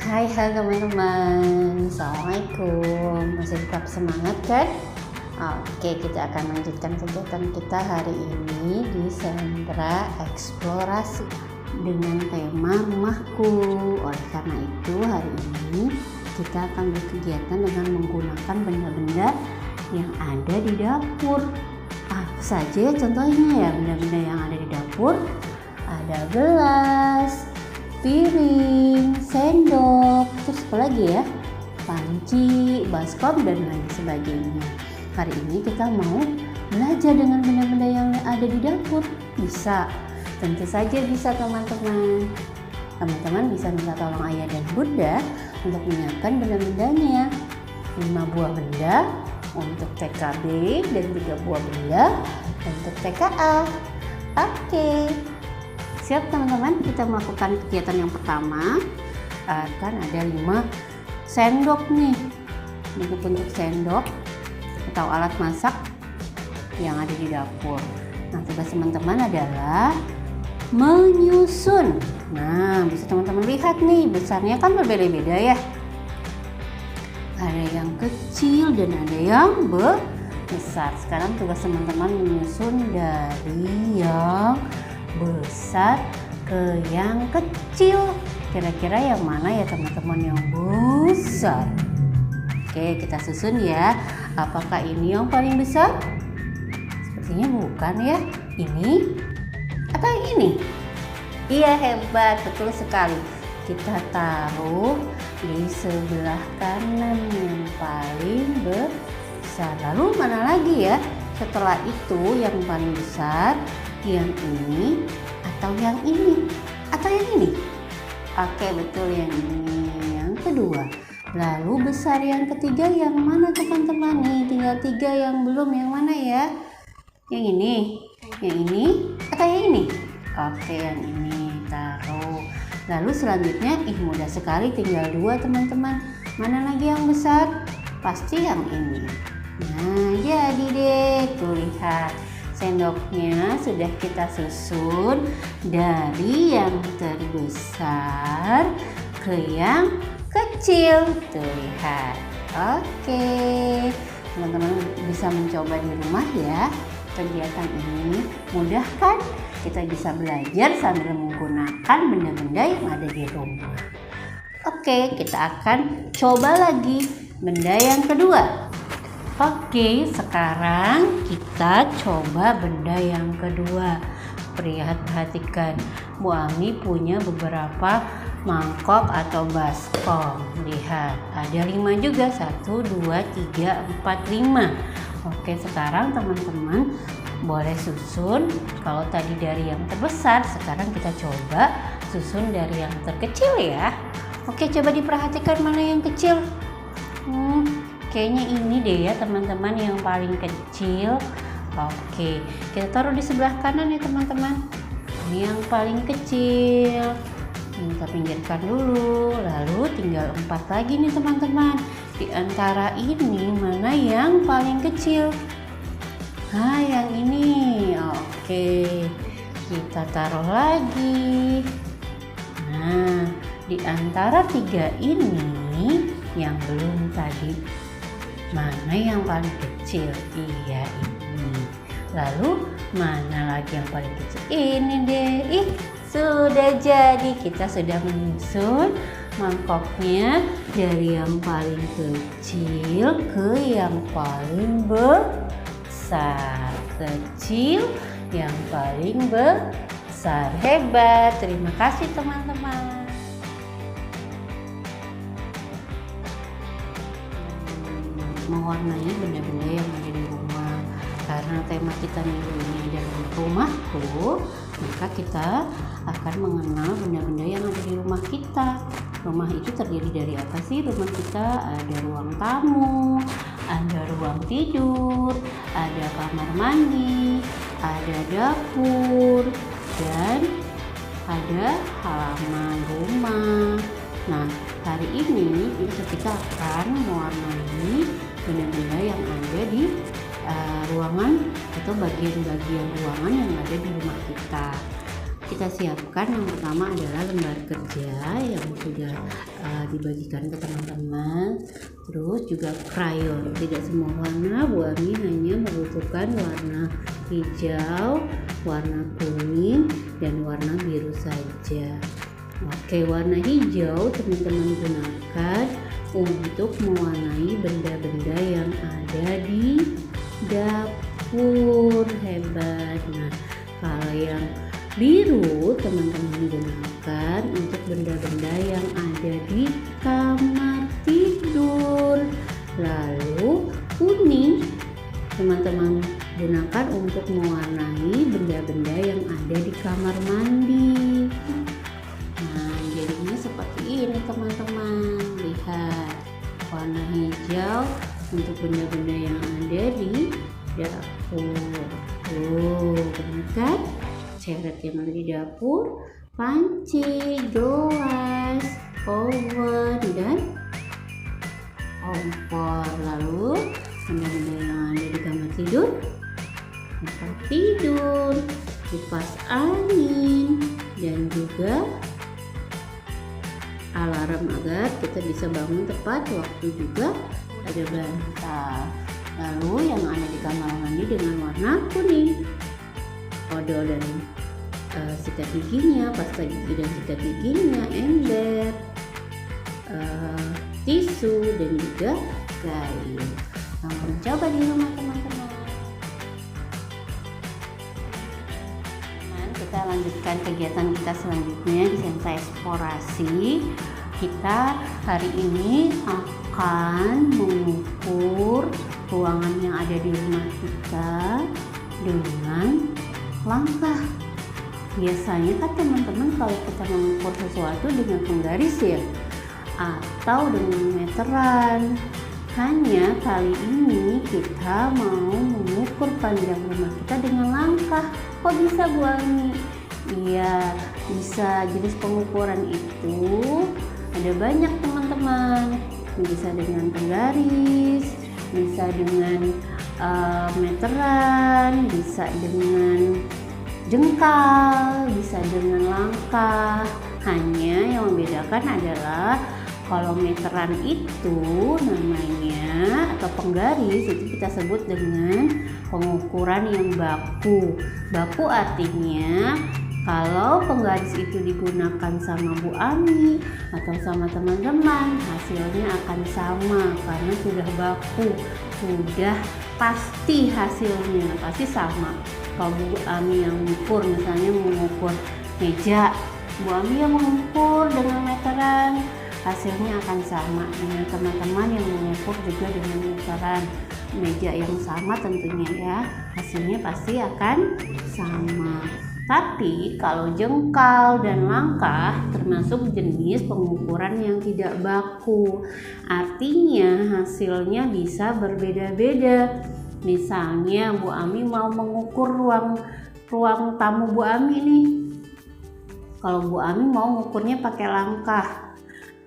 Hai teman-teman, Assalamualaikum. Masih tetap semangat kan? Oke, kita akan lanjutkan kegiatan kita hari ini di sentra eksplorasi dengan tema rumahku. Oleh karena itu hari ini kita akan berkegiatan dengan menggunakan benda-benda yang ada di dapur. Apa saja ya contohnya ya benda-benda yang ada di dapur? Ada gelas, piring, sendok, terus apa lagi ya? Panci, baskom, dan lain sebagainya. Hari ini kita mau belajar dengan benda-benda yang ada di dapur. Bisa, tentu saja bisa teman-teman. Teman-teman bisa minta tolong ayah dan bunda untuk menyiapkan benda-bendanya. 5 buah benda untuk TKB dan 3 buah benda untuk TKA. Oke. Siap teman-teman, kita melakukan kegiatan yang pertama. Akan ada 5 sendok nih, bentuk sendok atau alat masak yang ada di dapur. Nah, tugas teman-teman adalah menyusun. Nah, bisa teman-teman lihat nih, besarnya kan berbeda-beda ya. Ada yang kecil dan ada yang besar. Sekarang tugas teman-teman menyusun dari yang besar ke yang kecil. Kira-kira yang mana ya teman-teman yang besar? Oke, kita susun ya. Apakah ini yang paling besar? Sepertinya bukan ya. Ini atau yang ini? Iya, hebat, betul sekali. Kita taruh di sebelah kanan yang paling besar. Lalu mana lagi ya? Setelah itu yang paling besar, yang ini atau yang ini atau yang ini? Oke, betul, yang ini. Yang kedua, lalu besar yang ketiga yang mana teman-teman? Nih tinggal 3 yang belum, yang mana ya? Yang ini, yang ini atau yang ini? Oke, yang ini taruh. Lalu selanjutnya mudah sekali, tinggal 2 teman-teman. Mana lagi yang besar? Pasti yang ini. Nah, jadi deh, tuh lihat. Sendoknya sudah kita susun dari yang terbesar ke yang kecil. Tuh lihat. Oke, teman-teman bisa mencoba di rumah ya. Kegiatan ini mudah kan? Kita bisa belajar sambil menggunakan benda-benda yang ada di rumah. Oke, kita akan coba lagi benda yang kedua. Oke, sekarang kita coba benda yang kedua. Perhatikan, Bu Ami punya beberapa mangkok atau baskom. Lihat, ada 5 juga. 1, 2, 3, 4, 5. Oke, sekarang teman-teman boleh susun. Kalau tadi dari yang terbesar, sekarang kita coba susun dari yang terkecil ya. Oke, coba diperhatikan mana yang kecil. Kayaknya ini deh ya teman-teman yang paling kecil. Oke, kita taruh di sebelah kanan ya teman-teman. Ini yang paling kecil. Kita pinggirkan dulu. Lalu tinggal 4 lagi nih teman-teman. Di antara ini mana yang paling kecil? Nah, yang ini. Oke, kita taruh lagi. Nah, di antara 3 ini yang belum tadi, mana yang paling kecil? Iya, ini. Lalu mana lagi yang paling kecil? Ini deh. Sudah jadi. Kita sudah menyusun mangkoknya dari yang paling kecil ke yang paling besar. Kecil yang paling besar. Hebat. Terima kasih teman-teman. Mewarnai benda-benda yang ada di rumah. Karena tema kita minggu ini adalah rumahku, maka kita akan mengenal benda-benda yang ada di rumah kita. Rumah itu terdiri dari apa sih? Rumah kita ada ruang tamu, ada ruang tidur, ada kamar mandi, ada dapur, dan ada halaman rumah. Nah, hari ini kita akan mewarnai benda-benda yang ada di ruangan atau bagian-bagian ruangan yang ada di rumah kita. kita siapkan yang pertama adalah lembar kerja yang sudah dibagikan ke teman-teman, terus juga krayon. Tidak semua warna, Bu Ami hanya membutuhkan warna hijau, warna kuning, dan warna biru saja. Oke, warna hijau teman-teman gunakan untuk mewarnai benda-benda yang ada di dapur. Hebat. Nah, kalau yang biru teman-teman gunakan untuk benda-benda yang ada di kamar tidur. Lalu kuning teman-teman gunakan untuk mewarnai benda-benda yang ada di kamar mandi. Nah, jadinya seperti ini teman-teman. Lihat, warna hijau untuk benda-benda yang ada di dapur. Benar kan? Ceret yang ada di dapur, panci, gelas, oven, dan kompor. Lalu benda-benda yang ada di kamar tidur, tempat tidur, kipas angin, dan juga alarm agar kita bisa bangun tepat waktu, juga ada bantal. Lalu yang ada di kamar mandi dengan warna kuning, odol dan sikat giginya, pasta gigi dan sikat giginya, ember, tisu, dan juga kayu. Selamat mencoba di rumah teman-teman. Kita lanjutkan kegiatan kita selanjutnya di sensa eksplorasi. Kita hari ini akan mengukur ruangan yang ada di rumah kita dengan langkah. Biasanya kan teman-teman kalau kita mengukur sesuatu dengan penggaris ya, atau dengan meteran. Hanya kali ini kita mau mengukur panjang rumah kita dengan langkah. Kok bisa Bu Ami? Iya, bisa. Jenis pengukuran itu ada banyak teman-teman. Bisa dengan penggaris, bisa dengan meteran, bisa dengan jengkal, bisa dengan langkah. Hanya yang membedakan adalah kalau meteran itu namanya atau penggaris itu kita sebut dengan pengukuran yang baku. Baku artinya kalau penggaris itu digunakan sama Bu Ami atau sama teman-teman, hasilnya akan sama karena sudah baku, sudah pasti hasilnya pasti sama. Kalau Bu Ami yang mengukur, misalnya mengukur meja, Bu Ami yang mengukur dengan meteran, hasilnya akan sama dengan teman-teman yang mengukur juga dengan meteran meja yang sama tentunya ya, hasilnya pasti akan sama. Tapi kalau jengkal dan langkah termasuk jenis pengukuran yang tidak baku, artinya hasilnya bisa berbeda-beda. Misalnya Bu Ami mau mengukur ruang tamu Bu Ami nih. Kalau Bu Ami mau mengukurnya pakai langkah,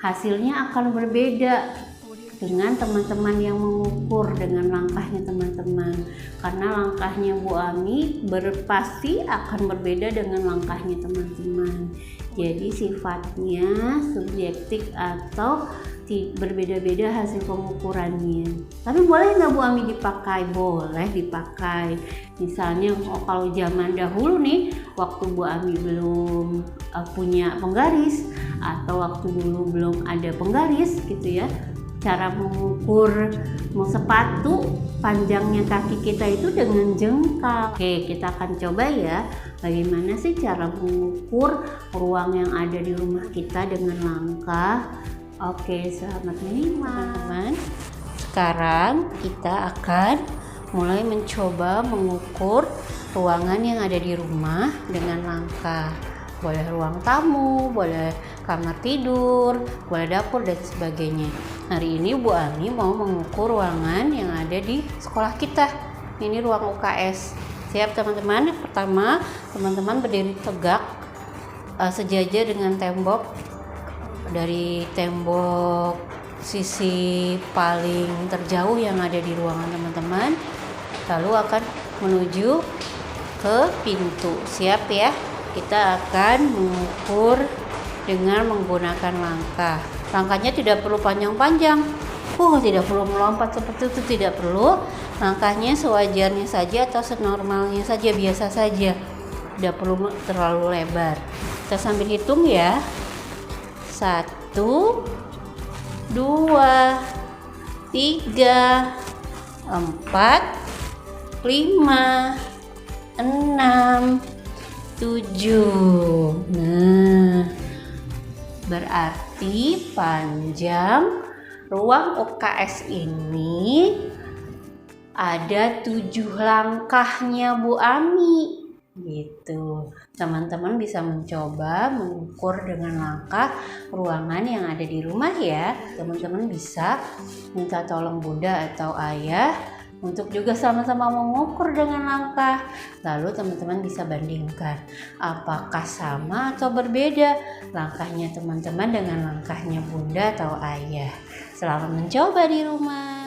hasilnya akan berbeda dengan teman-teman yang mengukur dengan langkahnya teman-teman, karena langkahnya Bu Ami pasti akan berbeda dengan langkahnya teman-teman. Jadi sifatnya subjektif atau berbeda-beda hasil pengukurannya. Tapi boleh nggak Bu Ami dipakai? Boleh dipakai. Misalnya kalau zaman dahulu nih, waktu Bu Ami belum punya penggaris atau waktu dulu belum ada penggaris gitu ya, cara mengukur sepatu panjangnya kaki kita itu dengan jengkal. Oke, kita akan coba ya bagaimana sih cara mengukur ruang yang ada di rumah kita dengan langkah. Oke, selamat menyimak teman-teman. Sekarang kita akan mulai mencoba mengukur ruangan yang ada di rumah dengan langkah. Boleh ruang tamu, boleh kamar tidur, boleh dapur dan sebagainya. Hari ini Bu Ami mau mengukur ruangan yang ada di sekolah kita. Ini ruang UKS. Siap teman-teman? Pertama, teman-teman berdiri tegak sejajar dengan tembok. Dari tembok sisi paling terjauh yang ada di ruangan teman-teman, lalu akan menuju ke pintu. Siap ya? kita akan mengukur dengan menggunakan langkah. Langkahnya tidak perlu panjang-panjang. Tidak perlu melompat seperti itu, tidak perlu. Langkahnya sewajarnya saja atau senormalnya saja, biasa saja. Tidak perlu terlalu lebar. Kita sambil hitung ya. 1, 2, 3, 4, 5, 6, 7. Nah, berarti panjang ruang UKS ini ada 7 langkahnya Bu Ami. Gitu. Teman-teman bisa mencoba mengukur dengan langkah ruangan yang ada di rumah ya. Teman-teman bisa minta tolong Bunda atau Ayah untuk juga sama-sama mengukur dengan langkah. Lalu teman-teman bisa bandingkan apakah sama atau berbeda langkahnya teman-teman dengan langkahnya Bunda atau Ayah. Selamat mencoba di rumah.